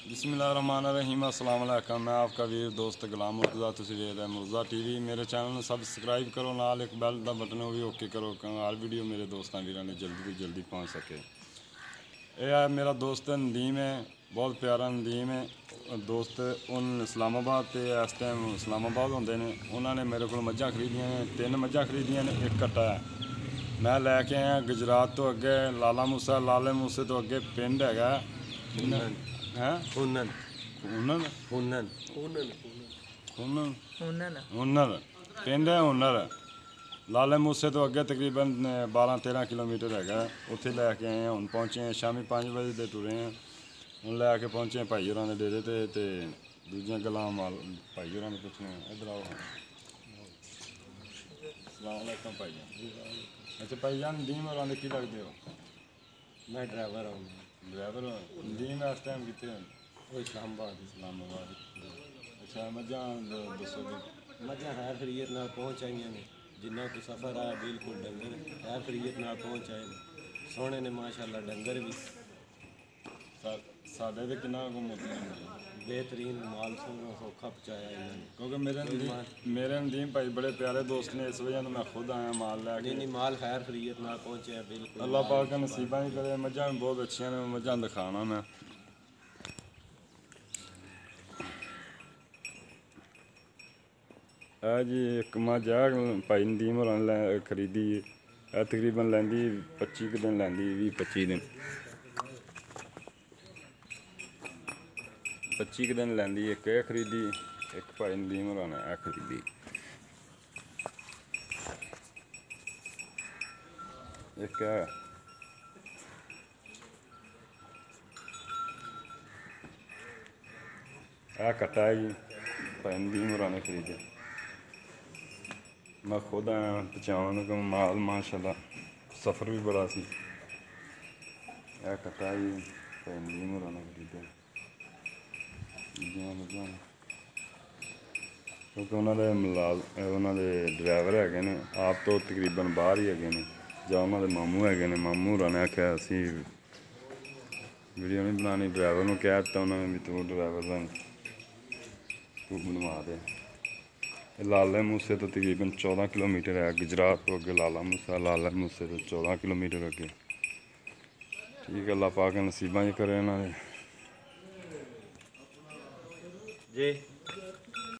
बिस्मिल्लाहिर्रहमानिर्रहीम अस्सलाम वालेकुम। मैं आपका वीर दोस्त गुलाम मुर्तज़ा, तुसीं वेख रहे मुर्तज़ा टीवी। मेरे चैनल में सबसक्राइब करो, नाल एक बैल का बटन भी ओके करो, हर वीडियो मेरे दोस्तों वीरों ने जल्दी तो जल्दी पहुँच सके। यह है मेरा दोस्त नदीम है, बहुत प्यारा नदीम है दोस्त। उन इस्लामाबाद से इस टाइम इस्लामाबाद होंगे ने। उन्होंने मेरे को मझां खरीदियां ने, 3 मझां खरीदियां ने, एक कट्टा है। मैं लैके आया गुजरात तो अगे लाला मूसा, लाले मूसे तो अगे पिंड है हुनर पिंड है हुनर। लाले मूसे तो अगे तकरीबन 12-13 किलोमीटर है। उत्थे लैके आए हैं। हुण पहुँचे हैं शामी 5 बजे के टुरे हैं। हुण लैके पहुँचे हैं भाई होरां दे डेरे ते दूजियां गल्लां भाई होरां ने पुछने। इधर आओ। अस्सलाम वालेकुम भाईजान। अच्छा भाईजान नदीम होरां दे की लगदे हो? मैं ड्राइवर हूँ। ड्राइवर हो? नदीम इस टाइम कितने हैं? वो इस्लामाबाद। अच्छा मझां दसो जी। मझां खैर खरीयत नाल पहुँच आईयां ने। जिन्ना को सफ़र आया बिल्कुल डंगर खैर खरीयत नाल पहुँच आए ने। सोहने ने माशाअल्लाह डंगर भी साढ़े तो कितना मोती बेहतरीन माल सौखा पहुँचाया इन्होंने। क्योंकि मेरे नदीम भाई बड़े प्यारे दोस्त ने, इस वजह मैं खुद आया माल लैके। नहीं माल खैर खरीयत नाल पहुँचे बिल्कुल। अल्लाह पाक का नसीबा ही करे। मझां भी बहुत अच्छियां ने, मझां दिखाना मैं। जी एक मझ है भाई नदीम होरां ने खरीदी। तकरीबन लैंदी 25 दिन लैंदी, 20-25 दिन 25 दिन लैंदी। एक खरीदी, एक भाई नदीम होरां ने खरीदी। एक है कट्टा है जी, भाई नदीम होरां ने खरीदे। मैं खुद आया पहचान माल माशाअल्लाह, सफ़र भी बड़ा सी। कट्टा जी भाई नदीम होरां ने खरीदे। क्योंकि उन्होंने ड्राइवर है ने, आप तो तकरीबन बाहर ही है ने, जां उन्होंने मामू है ने। मामू होरां ने आख्या असी वीडियो नहीं बनानी, ड्राइवर को कह दिता उन्होंने भी तू ड्राइवर बन, तू बनवा दे। लाले मूसे तो तकरीबन 14 किलोमीटर है गुजरात तो अगे। लाला मूसे तो 14 किलोमीटर अगे। ठीक है, अल्लाह पाक नसीबा च करे इन्होंने जी।